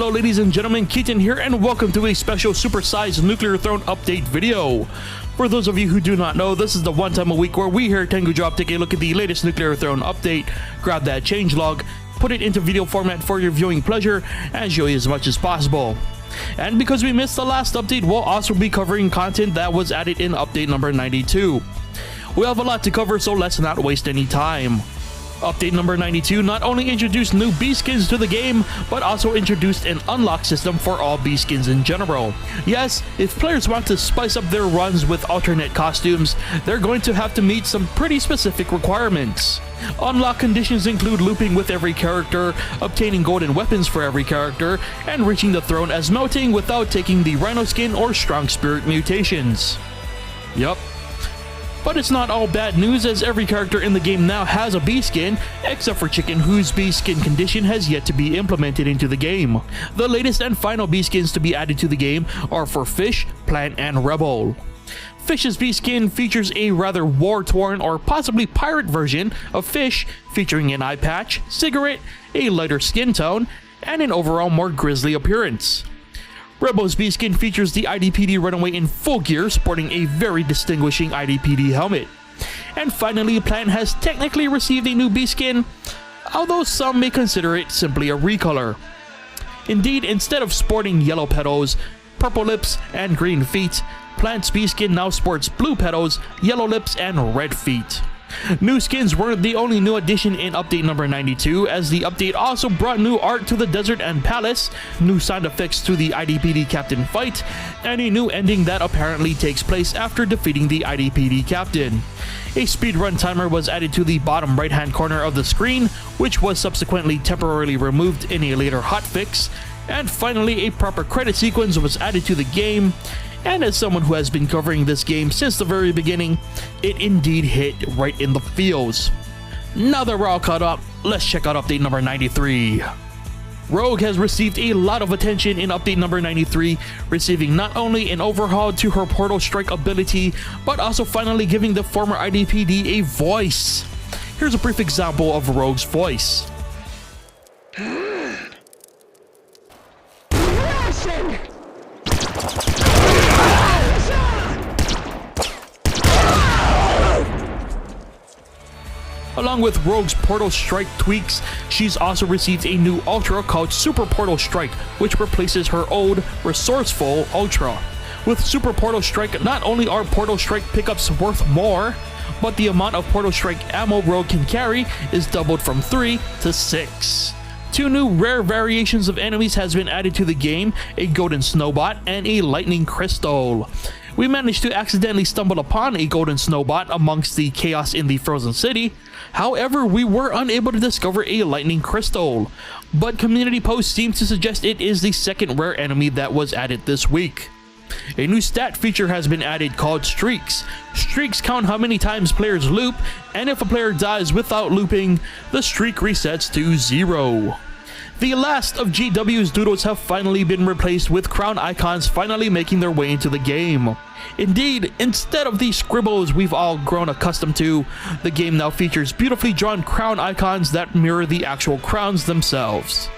Hello ladies and gentlemen, Keaton here and welcome to a special supersized Nuclear Throne update video. For those of you who do not know, this is the one time a week where we here at Tengu Drop take a look at the latest Nuclear Throne update, grab that changelog, put it into video format for your viewing pleasure, and show you as much as possible. And because we missed the last update, we'll also be covering content that was added in update number 92. We have a lot to cover, so let's not waste any time. Update number 92 not only introduced new beast skins to the game, but also introduced an unlock system for all beast skins in general. Yes, if players want to spice up their runs with alternate costumes, they're going to have to meet some pretty specific requirements. Unlock conditions include looping with every character, obtaining golden weapons for every character, and reaching the throne as melting without taking the Rhino skin or Strong Spirit mutations. Yup. But it's not all bad news, as every character in the game now has a beast skin, except for Chicken, whose beast skin condition has yet to be implemented into the game. The latest and final beast skins to be added to the game are for Fish, Plant, and Rebel. Fish's beast skin features a rather war-torn or possibly pirate version of Fish, featuring an eye patch, cigarette, a lighter skin tone, and an overall more grisly appearance. Rebel's beast skin features the IDPD Runaway in full gear, sporting a very distinguishing IDPD helmet. And finally, Plant has technically received a new beast skin, although some may consider it simply a recolor. Indeed, instead of sporting yellow petals, purple lips, and green feet, Plant's beast skin now sports blue petals, yellow lips, and red feet. New skins weren't the only new addition in update number 92, as the update also brought new art to the desert and palace, new sound effects to the IDPD captain fight, and a new ending that apparently takes place after defeating the IDPD captain. A speedrun timer was added to the bottom right hand corner of the screen, which was subsequently temporarily removed in a later hotfix, and finally a proper credit sequence was added to the game. And as someone who has been covering this game since the very beginning, it indeed hit right in the feels. Now that we're all caught up, let's check out update number 93. Rogue has received a lot of attention in update number 93, receiving not only an overhaul to her Portal Strike ability, but also finally giving the former IDPD a voice. Here's a brief example of Rogue's voice. Along with Rogue's Portal Strike tweaks, she's also received a new Ultra called Super Portal Strike, which replaces her old, resourceful Ultra. With Super Portal Strike, not only are Portal Strike pickups worth more, but the amount of Portal Strike ammo Rogue can carry is doubled from 3 to 6. Two new rare variations of enemies has been added to the game, a Golden Snowbot and a Lightning Crystal. We managed to accidentally stumble upon a Golden Snowbot amongst the chaos in the Frozen City. However, we were unable to discover a Lightning Crystal, but community posts seem to suggest it is the second rare enemy that was added this week. A new stat feature has been added called Streaks. Streaks count how many times players loop, and if a player dies without looping, the streak resets to 0. The last of GW's doodles have finally been replaced, with crown icons finally making their way into the game. Indeed, instead of the scribbles we've all grown accustomed to, the game now features beautifully drawn crown icons that mirror the actual crowns themselves.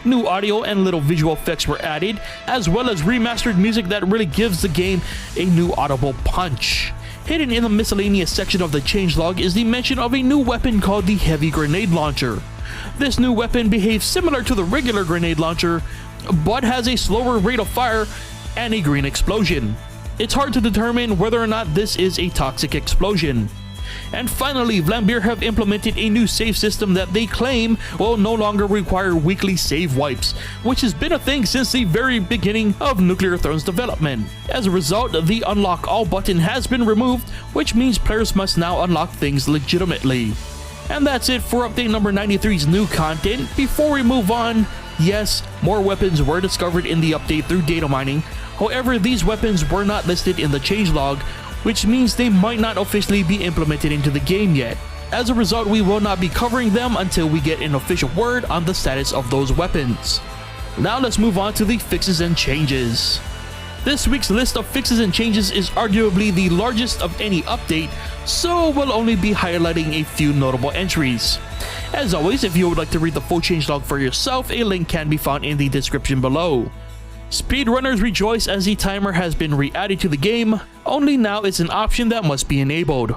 New audio and little visual effects were added, as well as remastered music that really gives the game a new audible punch. Hidden in the miscellaneous section of the changelog is the mention of a new weapon called the Heavy Grenade Launcher. This new weapon behaves similar to the regular grenade launcher, but has a slower rate of fire and a green explosion. It's hard to determine whether or not this is a toxic explosion. And finally, Vlambeer have implemented a new save system that they claim will no longer require weekly save wipes, which has been a thing since the very beginning of Nuclear Throne's development. As a result, the Unlock All button has been removed, which means players must now unlock things legitimately. And that's it for update number 93's new content. Before we move on, yes, more weapons were discovered in the update through data mining. However, these weapons were not listed in the changelog, which means they might not officially be implemented into the game yet. As a result, we will not be covering them until we get an official word on the status of those weapons. Now let's move on to the fixes and changes. This week's list of fixes and changes is arguably the largest of any update, so we'll only be highlighting a few notable entries. As always, if you would like to read the full changelog for yourself, a link can be found in the description below. Speedrunners rejoice as the timer has been re-added to the game, only now it's an option that must be enabled.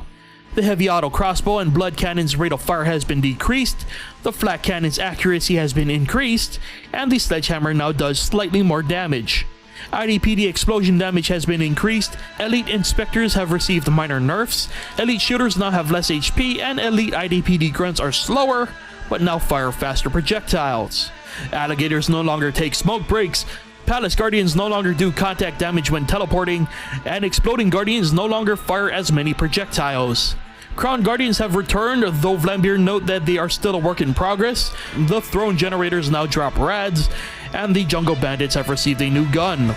The heavy auto crossbow and blood cannon's rate of fire has been decreased, the flat cannon's accuracy has been increased, and the sledgehammer now does slightly more damage. IDPD explosion damage has been increased, elite inspectors have received minor nerfs, elite shooters now have less HP, and elite IDPD grunts are slower, but now fire faster projectiles. Alligators no longer take smoke breaks, Palace Guardians no longer do contact damage when teleporting, and Exploding Guardians no longer fire as many projectiles. Crown Guardians have returned, though Vlambeer note that they are still a work in progress. The Throne Generators now drop rads, and the Jungle Bandits have received a new gun.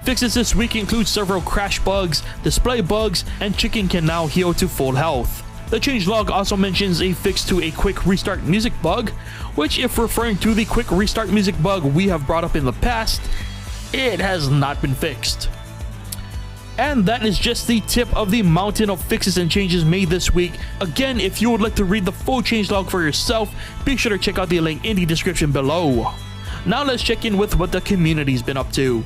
Fixes this week include several crash bugs, display bugs, and Chicken can now heal to full health. The changelog also mentions a fix to a quick restart music bug, which, if referring to the quick restart music bug we have brought up in the past, it has not been fixed. And that is just the tip of the mountain of fixes and changes made this week. Again, if you would like to read the full changelog for yourself, be sure to check out the link in the description below. Now let's check in with what the community's been up to.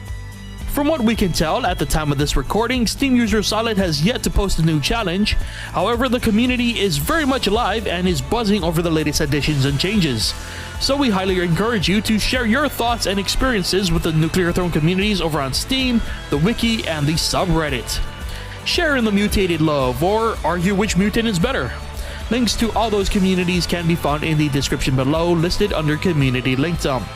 From what we can tell at the time of this recording, Steam user Solid has yet to post a new challenge. However, the community is very much alive and is buzzing over the latest additions and changes. So we highly encourage you to share your thoughts and experiences with the Nuclear Throne communities over on Steam, the wiki, and the subreddit. Share in the mutated love, or argue which mutant is better. Links to all those communities can be found in the description below, listed under Community Link Dump.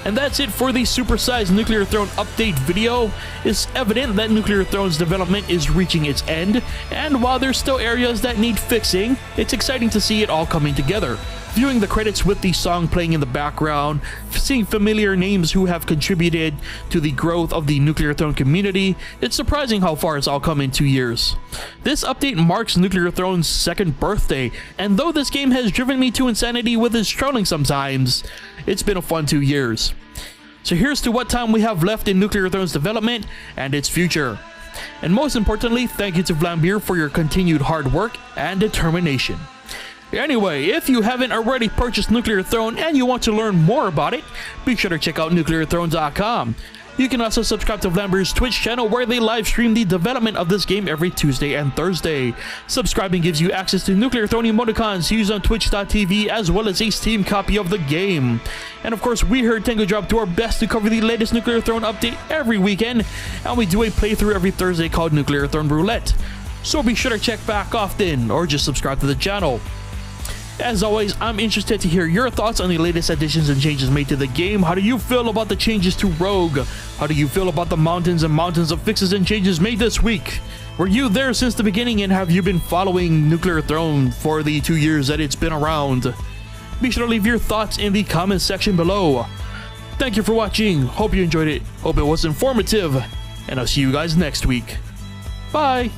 And that's it for the supersized Nuclear Throne update video. It's evident that Nuclear Throne's development is reaching its end, and while there's still areas that need fixing, it's exciting to see it all coming together. Viewing the credits with the song playing in the background, seeing familiar names who have contributed to the growth of the Nuclear Throne community, it's surprising how far it's all come in 2 years. This update marks Nuclear Throne's second birthday, and though this game has driven me to insanity with its trolling sometimes, it's been a fun 2 years. So here's to what time we have left in Nuclear Throne's development and its future. And most importantly, thank you to Vlambeer for your continued hard work and determination. Anyway, if you haven't already purchased Nuclear Throne and you want to learn more about it, be sure to check out nuclearthrone.com. You can also subscribe to Vlambeer's Twitch channel where they live stream the development of this game every Tuesday and Thursday. Subscribing gives you access to Nuclear Throne emoticons used on twitch.tv as well as a Steam copy of the game. And of course, we here at Tengu Drop do our best to cover the latest Nuclear Throne update every weekend, and we do a playthrough every Thursday called Nuclear Throne Roulette. So be sure to check back often or just subscribe to the channel. As always, I'm interested to hear your thoughts on the latest additions and changes made to the game. How do you feel about the changes to Rogue? How do you feel about the mountains and mountains of fixes and changes made this week? Were you there since the beginning, and have you been following Nuclear Throne for the 2 years that it's been around? Be sure to leave your thoughts in the comment section below. Thank you for watching. Hope you enjoyed it. Hope it was informative. And I'll see you guys next week. Bye!